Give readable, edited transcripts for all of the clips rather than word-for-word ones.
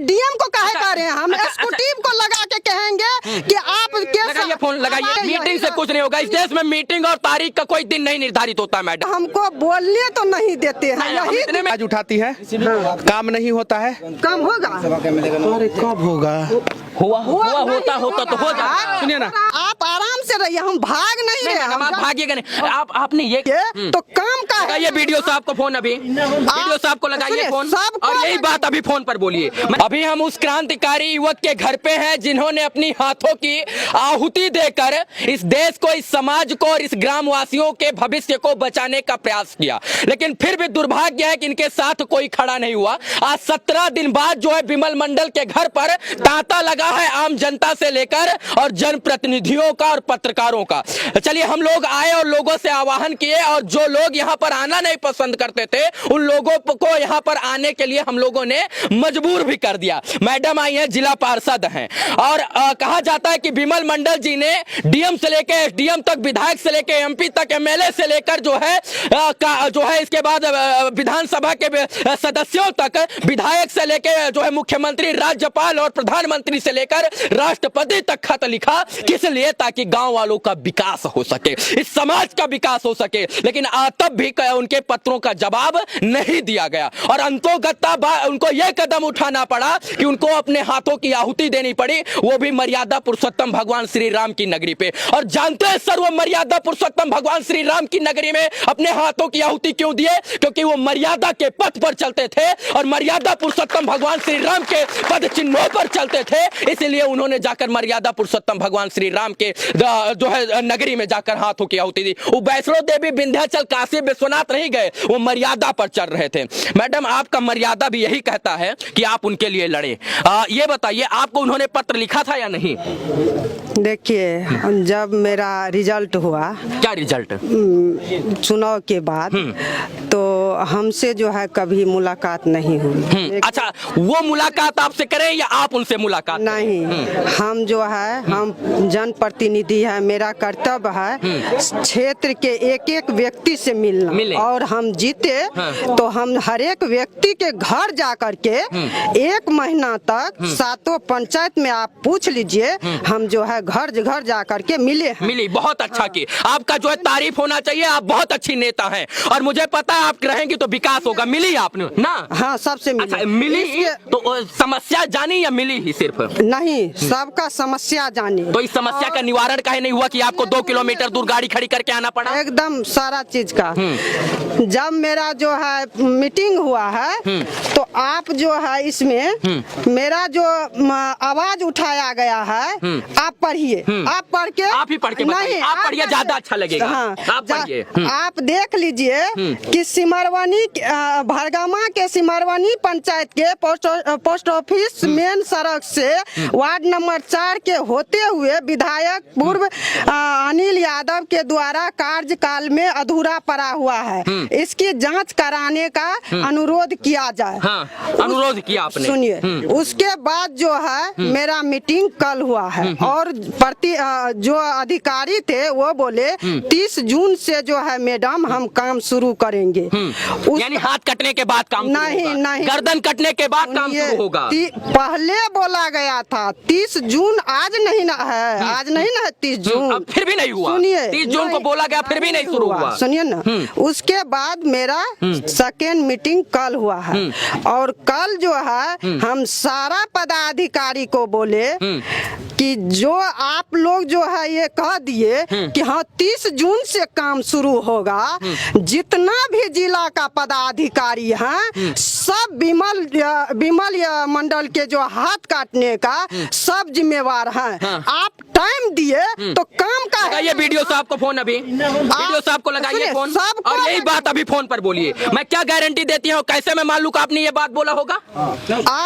DM को काहे कह रहे हैं? हम एग्जीक्यूटिव को लगा के कहेंगे कि आप लगाइए फोन लगाइए। मीटिंग से कुछ नहीं होगा इस देश में। मीटिंग और तारीख का कोई दिन नहीं निर्धारित होता मैडम। हमको बोलने तो नहीं देते हैं। यही आज उठाती है, काम नहीं होता है, काम होगा। अरे कब होगा? हुआ होता तो हो जाए। सुनिए ना, आप आराम से रहिए, हम भाग नहीं रहे। मैडम आप भागिएगा नहीं। आपने ये तो काम का लगाइए वीडियो साहब को फोन। अभी वीडियो साहब को लगाइए फोन और यही बात अभी फोन पर बोलिए। अभी हम उस क्रांतिकारी युवक के घर पे हैं जिन्होंने अपनी हाथों की आहुति देकर इस देश को, इस समाज को और इस ग्रामवासियों के भविष्य को बचाने का प्रयास किया। लेकिन फिर भी दुर्भाग्य है कि इनके साथ कोई खड़ा नहीं हुआ। आज 17 दिन बाद जो है विमल मंडल के घर पर तांता लगा है आम जनता से लेकर और जनप्रतिनिधियों का और पत्रकारों का। चलिए हम लोग आए और लोगों से आह्वान किए और जो लोग यहाँ पर आना नहीं पसंद करते थे उन लोगों को यहाँ पर आने के लिए हम लोगों ने मजबूर भी कर दिया। मैडम आई हैं, जिला पार्षद हैं और कहा जाता है कि विमल मंडल जी ने डीएम से लेकर एसडीएम तक, विधायक से लेकर एमपी तक, एमएलए से लेकर जो है इसके बाद विधानसभा के सदस्यों तक, विधायक से लेकर जो है मुख्यमंत्री, राज्यपाल और प्रधानमंत्री से लेकर राष्ट्रपति तक खत लिखा। किस लिए? ताकि गांव वालों का विकास हो सके, इस समाज का विकास हो सके। लेकिन तब भी उनके पत्रों का जवाब नहीं दिया गया और अंतोगत्ता उनको यह कदम उठाना पड़ा कि उनको अपने हाथों की आहुति देनी पड़ी, वो भी मर्यादा पुरुषोत्तम भगवान श्री राम की नगरी पे। और जानते हैं सर, वो मर्यादा पुरुषोत्तम भगवान श्री राम की नगरी में अपने हाथों की आहुति क्यों दिए? क्योंकि वो मर्यादा के पथ पर चलते थे और मर्यादा पुरुषोत्तम भगवान श्री राम के पद चिन्हों पर चलते थे। इसलिए उन्होंने जाकर मर्यादा पुरुषोत्तम भगवान श्री राम के जो है नगरी में जाकर हाथों की आहुति दी। वो वैष्णो देवी, विंध्याचल, काशी विश्वनाथ नहीं गए, वो मर्यादा पर चल रहे थे। मैडम आपका मर्यादा भी यही कहता है कि आप उनके लिए लड़े। ये बताइए, आपको उन्होंने पत्र लिखा था या नहीं? देखिए, जब मेरा रिजल्ट हुआ, क्या रिजल्ट? चुनाव के बाद, तो हमसे जो है कभी मुलाकात नहीं हुई। अच्छा, वो मुलाकात आपसे करें या आप उनसे मुलाकात? नहीं, हम जो है, हम जनप्रतिनिधि है, मेरा कर्तव्य है क्षेत्र के एक एक व्यक्ति से मिलना। और हम जीते तो हम हर एक व्यक्ति के घर जा करके 1 महीना तक 7 पंचायत में आप पूछ लीजिए, हम जो है घर घर जा करके मिली। बहुत अच्छा की आपका जो है तारीफ होना चाहिए। आप बहुत अच्छी नेता हैं और मुझे पता है आप रहेंगे तो विकास होगा। मिली आपने ना? हाँ, सबसे मिली। अच्छा, मिली तो समस्या जानी या मिली ही सिर्फ? नहीं, सबका समस्या जानी। तो इस समस्या का निवारण काहे नहीं हुआ कि आपको 2 किलोमीटर दूर गाड़ी खड़ी करके आना पड़ा? एकदम सारा चीज का। जब मेरा जो है मीटिंग हुआ है तो आप जो है इसमें मेरा जो आवाज उठाया गया है, आप पढ़िए। आप पढ़ के, आप ही पढ़ के नहीं, आप पढ़िए, ज्यादा अच्छा लगेगा। हाँ, आप पढ़िए। आप देख लीजिए कि सिमरवनी, भरगामा के सिमरवनी पंचायत के पोस्ट ऑफिस मेन सड़क से वार्ड नंबर 4 के होते हुए विधायक पूर्व अनिल यादव के द्वारा कार्यकाल में अधूरा पड़ा हुआ है। इसकी जांच कराने का अनुरोध किया जाए। हाँ, अनुरोध किया आपने। सुनिए, उसके बाद जो है मेरा मीटिंग कल हुआ है और जो अधिकारी थे वो बोले 30 जून से जो है मैडम हम काम शुरू करेंगे। यानी हाथ कटने के बाद काम? नहीं, गर्दन कटने के बाद काम शुरू होगा। पहले बोला गया था 30 जून, आज नहीं ना है, आज नहीं ना है 30 जून। अब फिर भी नहीं हुआ। सुनिए, 30 जून को बोला गया, फिर भी नहीं शुरू हुआ। सुनिए ना, उसके बाद मेरा सेकेंड मीटिंग कल हुआ है और कल जो है हम सारा पदाधिकारी को बोले कि जो आप लोग जो है ये कह दिए कि हाँ 30 जून से काम शुरू होगा, जितना भी जिला का पदाधिकारी है सब विमल मंडल के जो हाथ काटने का सब जिम्मेवार हैं। आप टाइम दिए तो काम का है। ये वीडियो साहब को फोन, अभी वीडियो साहब को लगाइए फोन और यही बात अभी फोन पर बोलिए। मैं क्या गारंटी देती हूँ, कैसे मैं मान लूं कि आपने ये बात बोला होगा?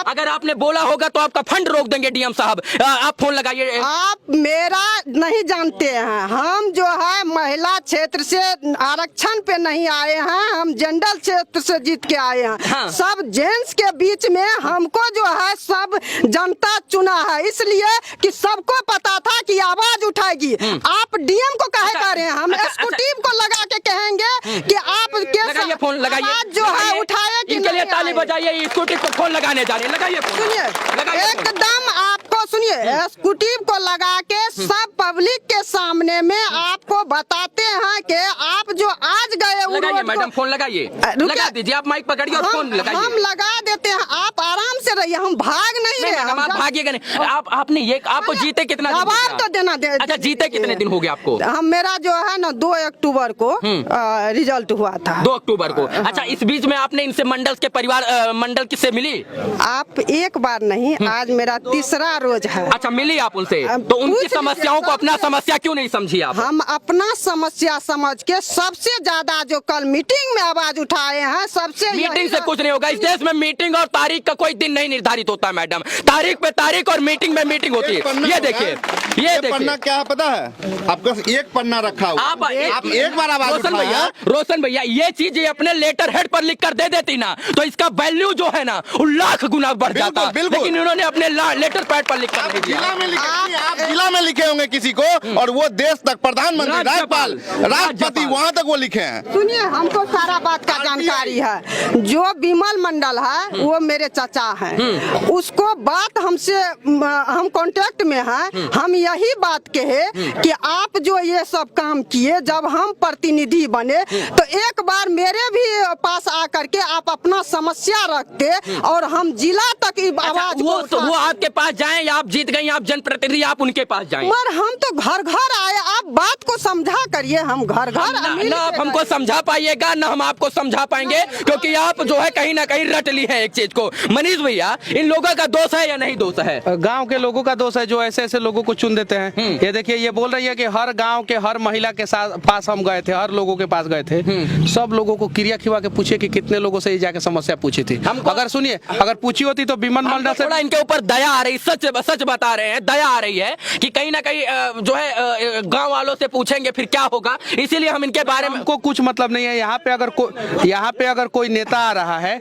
अगर आपने बोला होगा तो आपका फंड रोक देंगे डीएम साहब। आप फोन लगाइए। आप मेरा नहीं जानते हैं, हम जो है महिला क्षेत्र से आरक्षण पे नहीं आए हैं, हम जनरल क्षेत्र से जीत के आए हैं। हाँ। सब सब जेंट्स के बीच में हमको जो है सब जनता चुना है, इसलिए कि सबको पता था कि आवाज उठाएगी। आप डीएम को कहे कर रहे हैं, हम एग्जीक्यूटिव को लगा के कहेंगे कि आप लगाइए फोन, लगाइए, आवाज जो है उठाए कि इनके लिए नहीं ताली आए। बजाइए, एग्जीक्यूटिव को फोन लगाने जा रहे हैं, लगाइए फोन, सुनिए लगाइए फोन। एकदम आपको सुनिए एग्जीक्यूटिव को लगा के सब पब्लिक के सामने में आपको बताते हैं कि आप जो आज गए लगाइए मैडम फोन लगाइए, लगा दीजिए, आप माइक पकड़िए और फोन हम लगाइए। लगा देते हैं, आप आराम से रहिए, हम भाग नहीं रहे। मैडम आप भागिएगा नहीं, आपने ये आपको जीते कितना दिन हो जवाब गया? तो देना दे। अच्छा जीते कितने दिन हो गए आपको? हम मेरा जो है ना 2 अक्टूबर को रिजल्ट हुआ था। 2 अक्टूबर को। अच्छा इस बीच में आपने इनसे मंडल के परिवार मंडल किससे मिली? आप एक बार नहीं, आज मेरा तीसरा रोज है। अच्छा मिली आप उनसे, तो उनकी पूछ लीजिए, समस्याओं को अपना समस्या क्यों नहीं समझी आप? हम अपना समस्या समझ के सबसे ज्यादा जो कल मीटिंग में आवाज उठाए हैं, सबसे मीटिंग से कुछ नहीं होगा इस देश में। मीटिंग और तारीख का कोई दिन नहीं निर्धारित होता है मैडम, तारीख पे तारीख और मीटिंग में मीटिंग होती है। ये देखिए, ये देखिए पन्ना क्या है पता है आपका, एक पन्ना रखा हुआ। आप एक बार आवाज उठाया। रोशन भैया ये चीज ये अपने लेटर हेड पर लिख कर दे देती ना, तो इसका वैल्यू जो है ना वो लाख गुना बढ़ जाता। बिल्कुल। लेकिन इन्होंने अपने लेटर पैड पर लिख कर नहीं दिया। जिला में लिखे, आप जिला में लिखे होंगे किसी को, और वो देश तक प्रधानमंत्री, राज्यपाल, राष्ट्रपति वहाँ तक वो लिखे हैं। सुनिए हमको सारा बात का जानकारी है। जो विमल मंडल है वो मेरे चाचा हैं, उसको बात हमसे हम कांटेक्ट में हैं। हम यही बात कहे कि आप जो ये सब काम किए, जब हम प्रतिनिधि बने तो एक बार मेरे भी पास आकर के आप अपना समस्या रखते और हम जिला तक आवाज को उठाते। वो आपके पास जाएं या आप जीत गई, आप जनप्रतिनिधि, आप उनके पास जाएं। मगर हम तो घर घर आए, आप बात को समझा करिए। हम घर घर ना आप हमको समझा पाइएगा ना हम आपको समझा पाएंगे, क्योंकि आप जो है कहीं ना कहीं रट ली है एक चीज को। मनीष भैया इन लोगों का दोष है या नहीं दोष है? गांव के लोगों का दोष है जो ऐसे ऐसे लोगों को चुन देते हैं। ये देखिए ये बोल रही है कि हर गांव के हर महिला के साथ पास हम गए थे, हर लोगों के पास गए थे, सब लोगों को क्रिया खिवा के पूछे कि कितने लोगों से ये जाके समस्या पूछी थी। अगर सुनिए अगर पूछी होती तो विमल मंडल से थोड़ा इनके ऊपर दया आ रही, सच बता रहे हैं, दया आ रही है कि कहीं ना कहीं जो है गांव वालों से पूछेंगे फिर क्या होगा, इसीलिए हम इनके बारे में हमको कुछ मतलब नहीं है। यहाँ पे अगर कोई नेता आ रहा है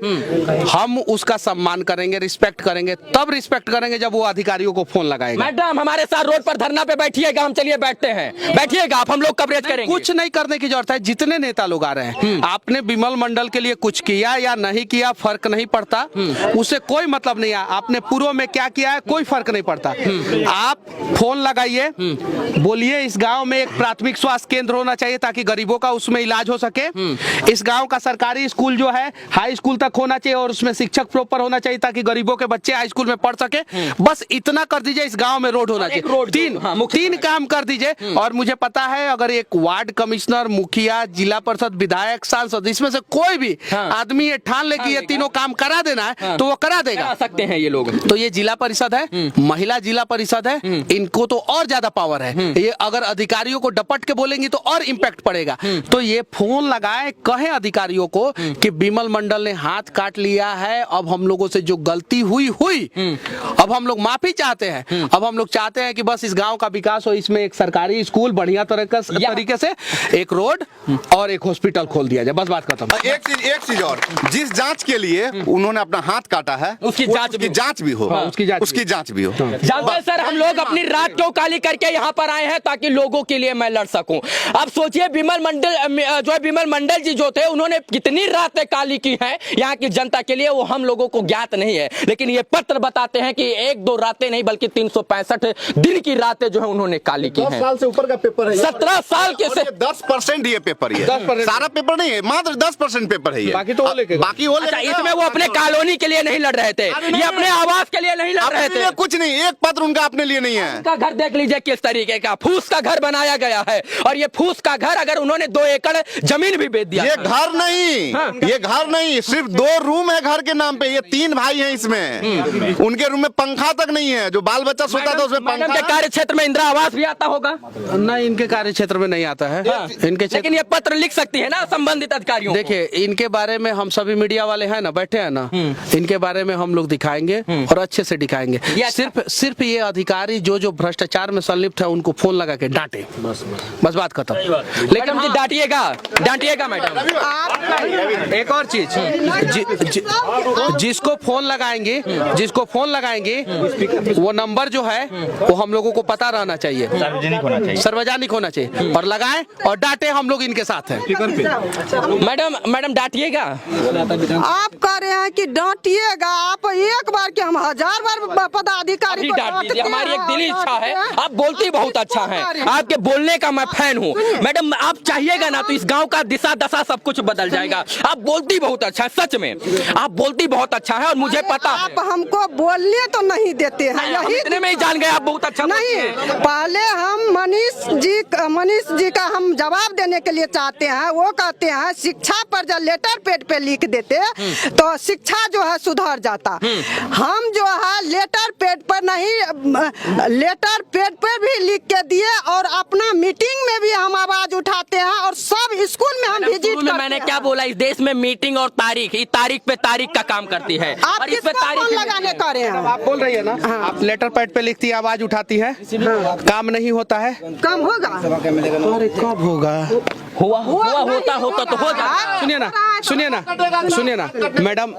हम उसका सम्मान करेंगे, रिस्पेक्ट करेंगे, तब रिस्पेक्ट करेंगे जब वो अधिकारियों को फोन लगाएगा। मैडम हमारे साथ रोड पर धरना पे बैठिएगा, हम चलिए बैठते हैं, बैठिएगा आप, हम लोग कवरेज करेंगे। कुछ नहीं करने की जरूरत है। जितने नेता लोग आ रहे हैं, आपने विमल मंडल के लिए कुछ किया या नहीं किया फर्क नहीं पड़ता, उससे कोई मतलब नहीं है। आपने पूर्व में क्या किया है कोई फर्क नहीं पड़ता। आप फोन लगाइए, बोलिए इस गांव में एक प्राथमिक स्वास्थ्य केंद्र होना चाहिए ताकि गरीबों का उसमें इलाज हो सके। इस गांव का सरकारी स्कूल जो है हाई स्कूल तक होना चाहिए और उसमें शिक्षक प्रॉपर होना चाहिए ताकि गरीबों के बच्चे हाई स्कूल में पढ़ सके। बस इतना कर दीजिए। इस गांव में रोड होना चाहिए। तीन काम कर दीजिए। और मुझे पता है अगर एक वार्ड कमिश्नर, मुखिया, जिला परिषद, विधायक, सांसद, इसमें से कोई भी आदमी ये ठान ले कि ये तीनों काम करा देना है तो वो करा देगा। करा सकते हैं ये लोग। तो ये जिला परिषद है, महिला जिला परिषद है, इनको तो और ज्यादा पावर है। ये अगर अधिकारियों को डपट के बोलेंगी तो और इम्पैक्ट पड़ेगा। तो ये फोन लगाए, कहे अधिकारियों को कि विमल मंडल ने हाथ काट लिया है, अब हम लोगों से जो गलती हुई अब हम लोग माफी चाहते हैं। अब हम लोग चाहते हैं कि बस इस गांव का विकास हो, इसमें एक सरकारी स्कूल बढ़िया तरीके से, एक रोड और एक हॉस्पिटल खोल दिया जाए। बस बात खत्म। एक चीज और, जिस जांच के लिए उन्होंने अपना हाथ काटा है उसकी जांच भी हो। उसकी जांच भी हो। जानते हैं सर, हम लोग अपनी रात क्यों काली करके यहाँ पर आए हैं ताकि लोगों के लिए मैं लड़ सकूं। अब सोचिए विमल मंडल जी जो थे उन्होंने कितनी रातें काली की हैं यहाँ की जनता के लिए, वो हम लोगों को ज्ञात नहीं है। लेकिन ये पत्र बताते हैं कि 1-2 रातें नहीं बल्कि 365 दिन की रातें जो है उन्होंने काली की 10 हैं। साल से ऊपर का पेपर है। 17 साल के से 10% ये पेपर है, 10% सारा पेपर नहीं है, मात्र 10% पेपर है ये। बाकी तो वो लेके अच्छा, इसमें वो अपने कॉलोनी के लिए नहीं लड़ रहे थे, ये अपने आवास के लिए नहीं लड़ रहे थे। कुछ नहीं, एक पत्र उनका अपने लिए नहीं है। का घर देख लीजिए किस तरीके का फूस का घर बनाया गया है, और ये फूस का घर अगर उन्होंने 2 एकड़ जमीन भी बेच दिया। ये घर नहीं, ये घर नहीं, सिर्फ 2 रूम है घर के नाम पे। ये 3 भाई हैं इसमें, उनके रूम में पंखा तक नहीं है, जो बाल बच्चा सोता था उसमें मैडम पंखा के कार्य क्षेत्र में इंदिरा आवास भी आता होगा? नहीं, इनके कार्य क्षेत्र में नहीं आता है। इनके क्षेत्र, लेकिन ये पत्र लिख सकती है ना संबंधित अधिकारियों को। देखिए इनके बारे में हम सभी मीडिया वाले हैं ना, बैठे हैं ना, इनके बारे में हम लोग दिखाएंगे और अच्छे से दिखाएंगे। सिर्फ ये अधिकारी जो भ्रष्टाचार में संलिप्त है उनको फोन लगा के डांटे, बस बात खत्म। लेकिन डांटिएगा मैडम। एक और चीज, जिसको फोन लगाएंगे वो नंबर जो है वो हम लोगों को पता रहना चाहिए, सार्वजनिक होना चाहिए, और लगाएं और डांटे, हम लोग इनके साथ हैं। मैडम डांटिएगा। आप कह रहे हैं कि डांटिएगा, आप एक बार के हम 1000 बार पदाधिकारी को डांटते हैं। हमारी एक दिली इच्छा है, आप बोलती बहुत अच्छा है, आपके बोलने का मैं फैन हूँ मैडम। आप चाहिएगा ना तो इस गांव का दिशा दशा सब कुछ बदल जाएगा। आप बोलती बहुत अच्छा है, सच में आप बोलती बहुत अच्छा है, और मुझे पता है आप हमको बोलने तो नहीं देते हैं, यही इतने में ही जान गए आप बहुत अच्छा नहीं। पहले हम मनीष जी का हम जवाब देने के लिए चाहते हैं। वो कहते हैं शिक्षा पर जब लेटर पैड पे लिख देते तो शिक्षा जो है सुधर जाता। हम जो है लेटर पैड पर नहीं, लेटर पैड पर भी लिख के दिए, और अपना मीटिंग में भी हम आवाज उठाते हैं, और सब स्कूल में हम विजिट करते हैं। मैंने क्या बोला, इस देश में मीटिंग और तारीख, ये तारीख पे तारीख का काम करती है। आप किस पे तारीख लगाने का रहे हैं? आप बोल रही है ना, आप लेटर पैड पे लिखती है, आवाज उठाती है, काम नहीं होता है, कम होगा। अरे कब होगा? होता तो होगा। सुनिए ना मैडम,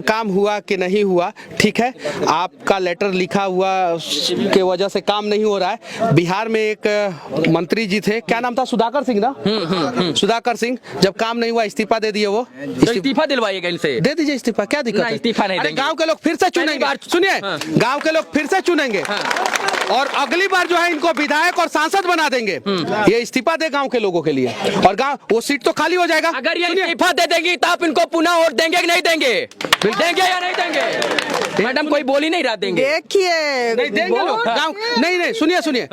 काम हुआ कि नहीं हुआ, ठीक है, आपका लेटर लिखा हुआ के वजह से काम नहीं हो रहा है। बिहार में एक मंत्री जी थे, क्या नाम था, सुधाकर सिंह ना, सुधाकर सिंह, जब काम नहीं हुआ इस्तीफा दे दिए। वो इस्तीफा दिलवाइएगा इनसे, दे दीजिए इस्तीफा, क्या दिक्कत है? इस्तीफा नहीं देंगे। गांव के लोग फिर से चुनेंगे, सुनिए, गांव के लोग फिर से चुनेंगे और अगली बार जो है इनको विधायक और सांसद बना देंगे। ये इस्तीफा दे गांव के लोगों के लिए, और गांव वो सीट तो खाली हो जाएगा। अगर ये इस्तीफा दे देंगी तो आप इनको पुनः वोट देंगे कि नहीं देंगे? देंगे या नहीं देंगे? मैडम कोई बोल ही नहीं रहा देंगे। देखिए नहीं देंगे लोग, गांव नहीं, सुनिए,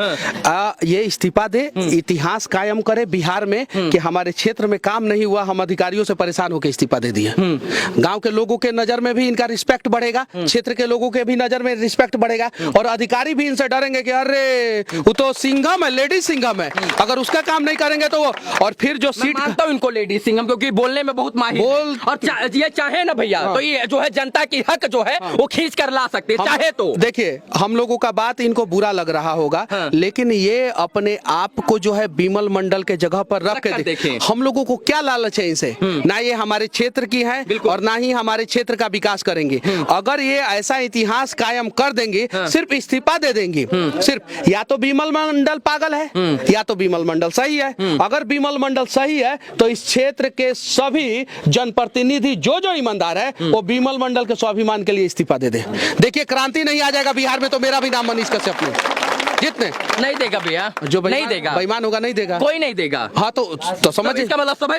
ये इस्तीफा दे, इतिहास कायम करे बिहार में कि हमारे क्षेत्र में काम नहीं हुआ, हम अधिकारियों से परेशान होकर इस्तीफा दे दिए। गांव के लोगों के नजर में भी इनका रिस्पेक्ट बढ़ेगा, क्षेत्र के लोगों के भी नजर में रिस्पेक्ट बढ़ेगा, और अधिकारी भी इनसे डरेंगे कि अरे वो तो सिंघम है, लेडीज सिंघम है, अगर उसका काम नहीं करेंगे तो वो, और फिर जो सीट मानता हूं इनको लेडीज सिंघम, क्योंकि बोलने में बहुत माहिर और ये चाहे ना भैया तो ये जो है जनता की हक जो है वो खींच कर ला सकते हैं, चाहे तो। देखिए हम लोगों का बात इनको बुरा लग रहा होगा, लेकिन ये अपने आप को जो है बिमल मंडल के जगह पर रख के देखें। हम लोगों को क्या लालच है इनसे, ना ये हमारे क्षेत्र की है और ना ही हमारे क्षेत्र का विकास करेंगे। अगर ये ऐसा इतिहास कायम कर देंगे, सिर्फ इस्तीफा दे देंगे, सिर्फ या तो बिमल मंडल पागल है या तो बिमल मंडल सही है। अगर बिमल मंडल सही है तो इस क्षेत्र के सभी जनप्रतिनिधि जो ईमानदार है वो बिमल मंडल के स्वाभिमान के लिए इस्तीफा दे दे। देखिए क्रांति नहीं आ जाएगा बिहार में तो मेरा भी नाम मनीष कश्यप नहीं, जितने नहीं देगा भैया, जो नहीं देगा, बेईमान होगा नहीं देगा, कोई नहीं देगा। हाँ तो समझिए, इसका मतलब सब है।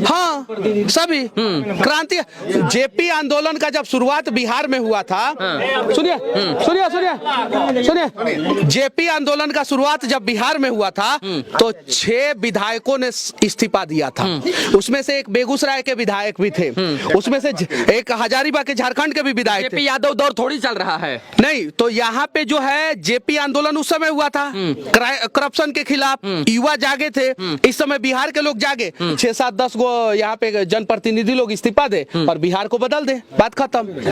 हाँ सभी क्रांति, जेपी आंदोलन का जब शुरुआत बिहार में हुआ था, सुनिए, जेपी आंदोलन का शुरुआत जब बिहार में हुआ था तो 6 विधायकों ने इस्तीफा दिया था। उसमें से एक बेगूसराय के विधायक भी थे, उसमें से एक हजारीबाग के झारखंड के भी विधायक थे। जेपी यादव दौर थोड़ी चल रहा है, नहीं तो यहाँ पे जो है जेपी आंदोलन उस समय हुआ था करप्शन के खिलाफ, युवा जागे थे। इस समय बिहार के लोग जागे, 6-7-10 गो यहाँ पे जनप्रतिनिधि लोग इस्तीफा दे और बिहार को बदल दे, बात खत्म।